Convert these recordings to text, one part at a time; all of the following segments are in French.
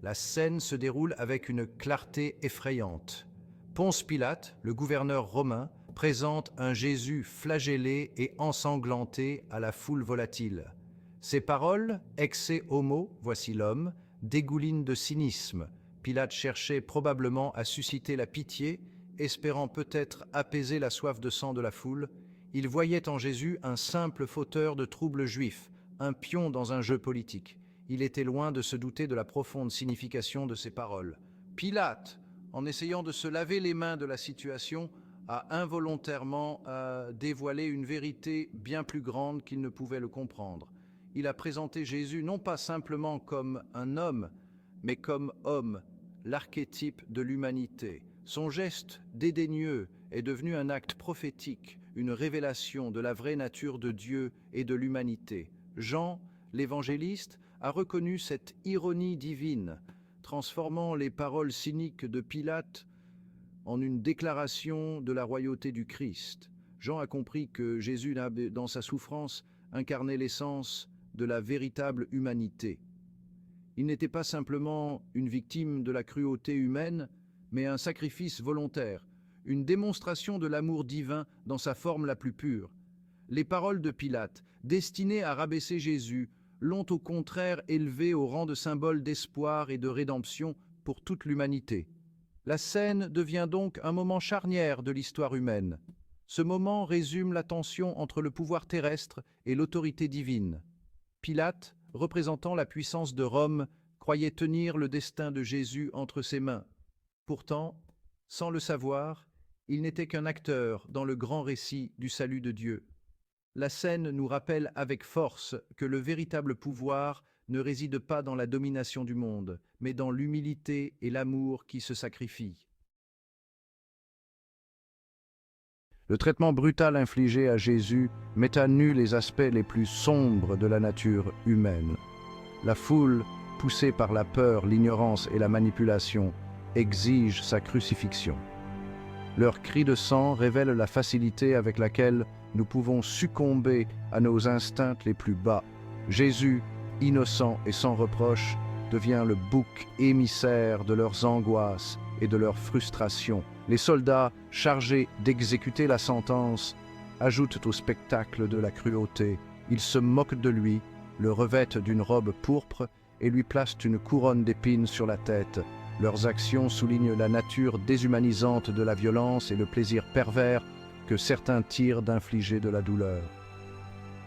La scène se déroule avec une clarté effrayante. Ponce Pilate, le gouverneur romain, présente un Jésus flagellé et ensanglanté à la foule volatile. Ses paroles, exe homo, voici l'homme, dégoulinent de cynisme. Pilate cherchait probablement à susciter la pitié, espérant peut-être apaiser la soif de sang de la foule. Il voyait en Jésus un simple fauteur de troubles juifs, un pion dans un jeu politique. Il était loin de se douter de la profonde signification de ces paroles. Pilate, en essayant de se laver les mains de la situation, a involontairement dévoilé une vérité bien plus grande qu'il ne pouvait le comprendre. Il a présenté Jésus non pas simplement comme un homme, mais comme homme, l'archétype de l'humanité. Son geste dédaigneux est devenu un acte prophétique, une révélation de la vraie nature de Dieu et de l'humanité. Jean, l'évangéliste, a reconnu cette ironie divine, transformant les paroles cyniques de Pilate en une déclaration de la royauté du Christ. Jean a compris que Jésus, dans sa souffrance, incarnait l'essence de la véritable humanité. Il n'était pas simplement une victime de la cruauté humaine, mais un sacrifice volontaire, une démonstration de l'amour divin dans sa forme la plus pure. Les paroles de Pilate, destinées à rabaisser Jésus, l'ont au contraire élevé au rang de symbole d'espoir et de rédemption pour toute l'humanité. La scène devient donc un moment charnière de l'histoire humaine. Ce moment résume la tension entre le pouvoir terrestre et l'autorité divine. Pilate, représentant la puissance de Rome, croyait tenir le destin de Jésus entre ses mains. Pourtant, sans le savoir, il n'était qu'un acteur dans le grand récit du salut de Dieu. La scène nous rappelle avec force que le véritable pouvoir ne réside pas dans la domination du monde, mais dans l'humilité et l'amour qui se sacrifient. Le traitement brutal infligé à Jésus met à nu les aspects les plus sombres de la nature humaine. La foule, poussée par la peur, l'ignorance et la manipulation, exige sa crucifixion. Leurs cris de sang révèlent la facilité avec laquelle nous pouvons succomber à nos instincts les plus bas. Jésus, innocent et sans reproche, devient le bouc émissaire de leurs angoisses et de leurs frustrations. Les soldats, chargés d'exécuter la sentence, ajoutent au spectacle de la cruauté. Ils se moquent de lui, le revêtent d'une robe pourpre et lui placent une couronne d'épines sur la tête. Leurs actions soulignent la nature déshumanisante de la violence et le plaisir pervers que certains tirent d'infliger de la douleur.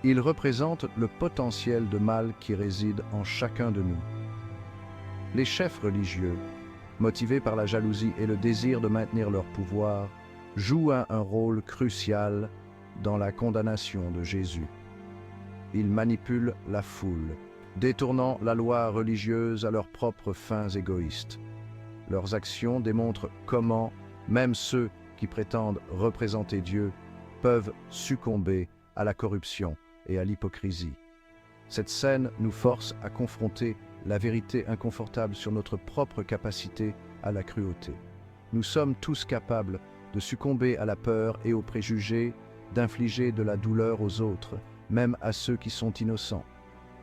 Ils représentent le potentiel de mal qui réside en chacun de nous. Les chefs religieux, motivés par la jalousie et le désir de maintenir leur pouvoir, jouent un rôle crucial dans la condamnation de Jésus. Ils manipulent la foule, détournant la loi religieuse à leurs propres fins égoïstes. Leurs actions démontrent comment même ceux qui prétendent représenter Dieu peuvent succomber à la corruption et à l'hypocrisie. Cette scène nous force à confronter la vérité inconfortable sur notre propre capacité à la cruauté. Nous sommes tous capables de succomber à la peur et aux préjugés, d'infliger de la douleur aux autres, même à ceux qui sont innocents.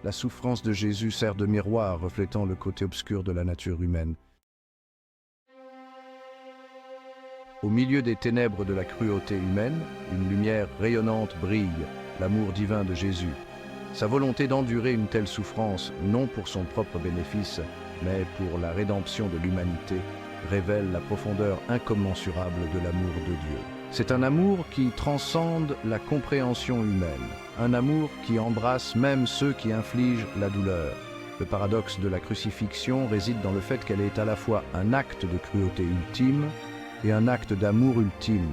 La souffrance de Jésus sert de miroir reflétant le côté obscur de la nature humaine. Au milieu des ténèbres de la cruauté humaine, une lumière rayonnante brille, l'amour divin de Jésus. Sa volonté d'endurer une telle souffrance, non pour son propre bénéfice, mais pour la rédemption de l'humanité, révèle la profondeur incommensurable de l'amour de Dieu. C'est un amour qui transcende la compréhension humaine, un amour qui embrasse même ceux qui infligent la douleur. Le paradoxe de la crucifixion réside dans le fait qu'elle est à la fois un acte de cruauté ultime et un acte d'amour ultime.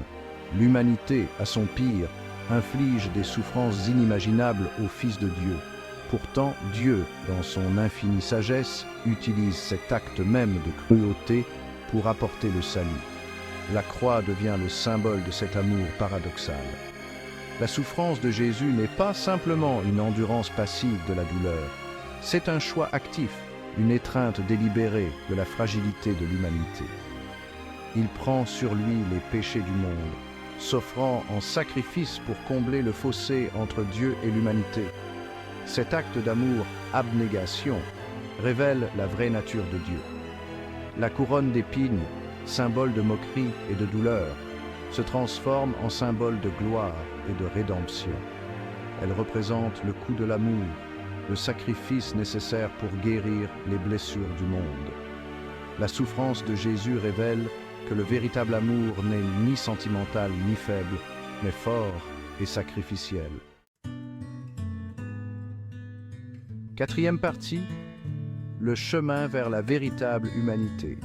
L'humanité, à son pire, inflige des souffrances inimaginables au Fils de Dieu. Pourtant, Dieu, dans son infinie sagesse, utilise cet acte même de cruauté pour apporter le salut. La croix devient le symbole de cet amour paradoxal. La souffrance de Jésus n'est pas simplement une endurance passive de la douleur, c'est un choix actif, une étreinte délibérée de la fragilité de l'humanité. Il prend sur lui les péchés du monde, s'offrant en sacrifice pour combler le fossé entre Dieu et l'humanité. Cet acte d'amour, abnégation, révèle la vraie nature de Dieu. La couronne d'épines, symbole de moquerie et de douleur, se transforme en symbole de gloire et de rédemption. Elle représente le coup de l'amour, le sacrifice nécessaire pour guérir les blessures du monde. La souffrance de Jésus révèle que le véritable amour n'est ni sentimental ni faible, mais fort et sacrificiel. Quatrième partie, le chemin vers la véritable humanité.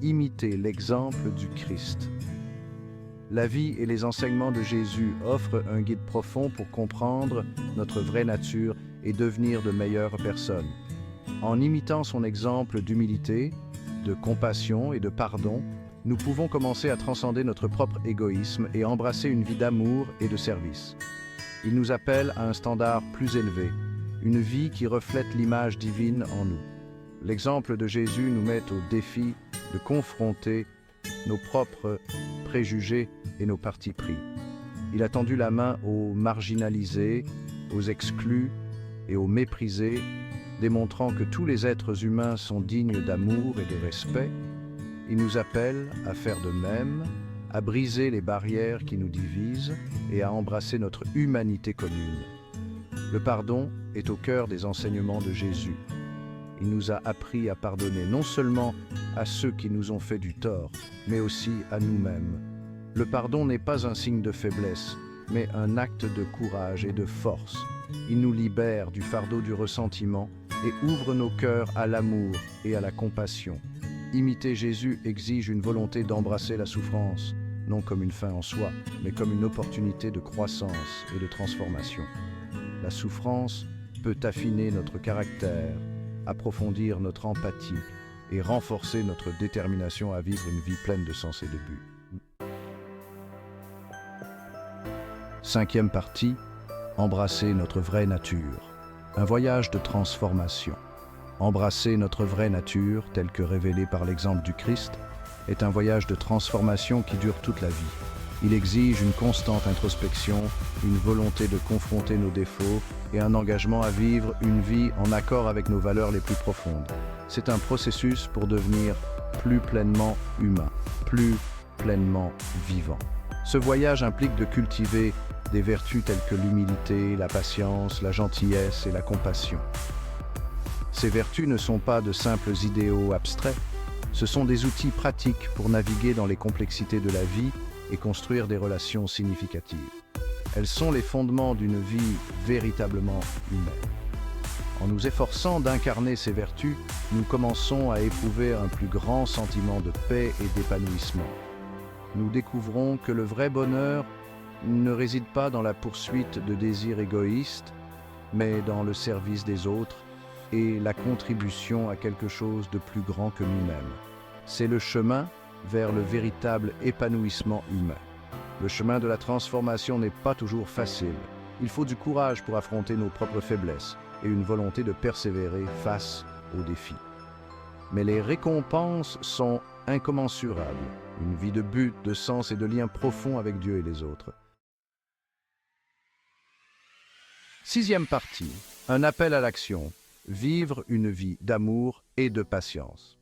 Imiter l'exemple du Christ. La vie et les enseignements de Jésus offrent un guide profond pour comprendre notre vraie nature et devenir de meilleures personnes. En imitant son exemple d'humilité, de compassion et de pardon, nous pouvons commencer à transcender notre propre égoïsme et embrasser une vie d'amour et de service. Il nous appelle à un standard plus élevé, une vie qui reflète l'image divine en nous. L'exemple de Jésus nous met au défi de confronter nos propres préjugés et nos partis pris. Il a tendu la main aux marginalisés, aux exclus et aux méprisés, démontrant que tous les êtres humains sont dignes d'amour et de respect. Il nous appelle à faire de même, à briser les barrières qui nous divisent et à embrasser notre humanité commune. Le pardon est au cœur des enseignements de Jésus. Il nous a appris à pardonner non seulement à ceux qui nous ont fait du tort, mais aussi à nous-mêmes. Le pardon n'est pas un signe de faiblesse, mais un acte de courage et de force. Il nous libère du fardeau du ressentiment et ouvre nos cœurs à l'amour et à la compassion. Imiter Jésus exige une volonté d'embrasser la souffrance, non comme une fin en soi, mais comme une opportunité de croissance et de transformation. La souffrance peut affiner notre caractère, approfondir notre empathie et renforcer notre détermination à vivre une vie pleine de sens et de but. Cinquième partie, embrasser notre vraie nature. Un voyage de transformation. Embrasser notre vraie nature, telle que révélée par l'exemple du Christ, est un voyage de transformation qui dure toute la vie. Il exige une constante introspection, une volonté de confronter nos défauts et un engagement à vivre une vie en accord avec nos valeurs les plus profondes. C'est un processus pour devenir plus pleinement humain, plus pleinement vivant. Ce voyage implique de cultiver des vertus telles que l'humilité, la patience, la gentillesse et la compassion. Ces vertus ne sont pas de simples idéaux abstraits, ce sont des outils pratiques pour naviguer dans les complexités de la vie et construire des relations significatives. Elles sont les fondements d'une vie véritablement humaine. En nous efforçant d'incarner ces vertus, nous commençons à éprouver un plus grand sentiment de paix et d'épanouissement. Nous découvrons que le vrai bonheur ne réside pas dans la poursuite de désirs égoïstes, mais dans le service des autres et la contribution à quelque chose de plus grand que nous-mêmes. C'est le chemin vers le véritable épanouissement humain. Le chemin de la transformation n'est pas toujours facile. Il faut du courage pour affronter nos propres faiblesses et une volonté de persévérer face aux défis. Mais les récompenses sont incommensurables. Une vie de but, de sens et de lien profond avec Dieu et les autres. Sixième partie, un appel à l'action. Vivre une vie d'amour et de patience.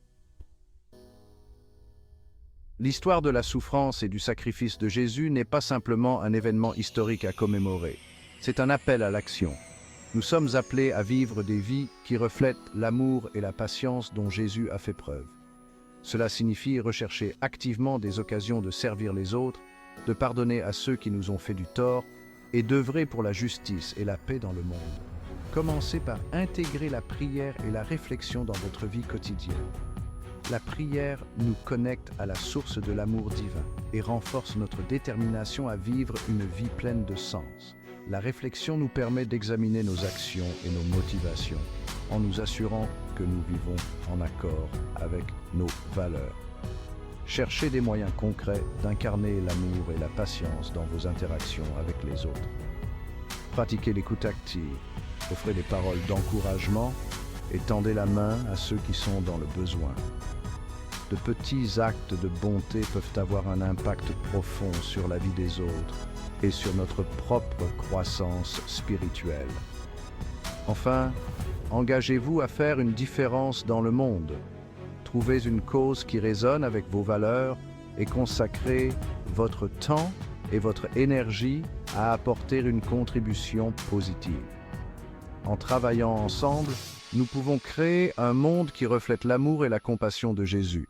L'histoire de la souffrance et du sacrifice de Jésus n'est pas simplement un événement historique à commémorer. C'est un appel à l'action. Nous sommes appelés à vivre des vies qui reflètent l'amour et la patience dont Jésus a fait preuve. Cela signifie rechercher activement des occasions de servir les autres, de pardonner à ceux qui nous ont fait du tort et d'œuvrer pour la justice et la paix dans le monde. Commencez par intégrer la prière et la réflexion dans votre vie quotidienne. La prière nous connecte à la source de l'amour divin et renforce notre détermination à vivre une vie pleine de sens. La réflexion nous permet d'examiner nos actions et nos motivations en nous assurant que nous vivons en accord avec nos valeurs. Cherchez des moyens concrets d'incarner l'amour et la patience dans vos interactions avec les autres. Pratiquez l'écoute active, offrez des paroles d'encouragement et tendez la main à ceux qui sont dans le besoin. De petits actes de bonté peuvent avoir un impact profond sur la vie des autres et sur notre propre croissance spirituelle. Enfin, Engagez-vous à faire une différence dans le monde. Trouvez une cause qui résonne avec vos valeurs et consacrez votre temps et votre énergie à apporter une contribution positive. En travaillant ensemble, nous pouvons créer un monde qui reflète l'amour et la compassion de Jésus.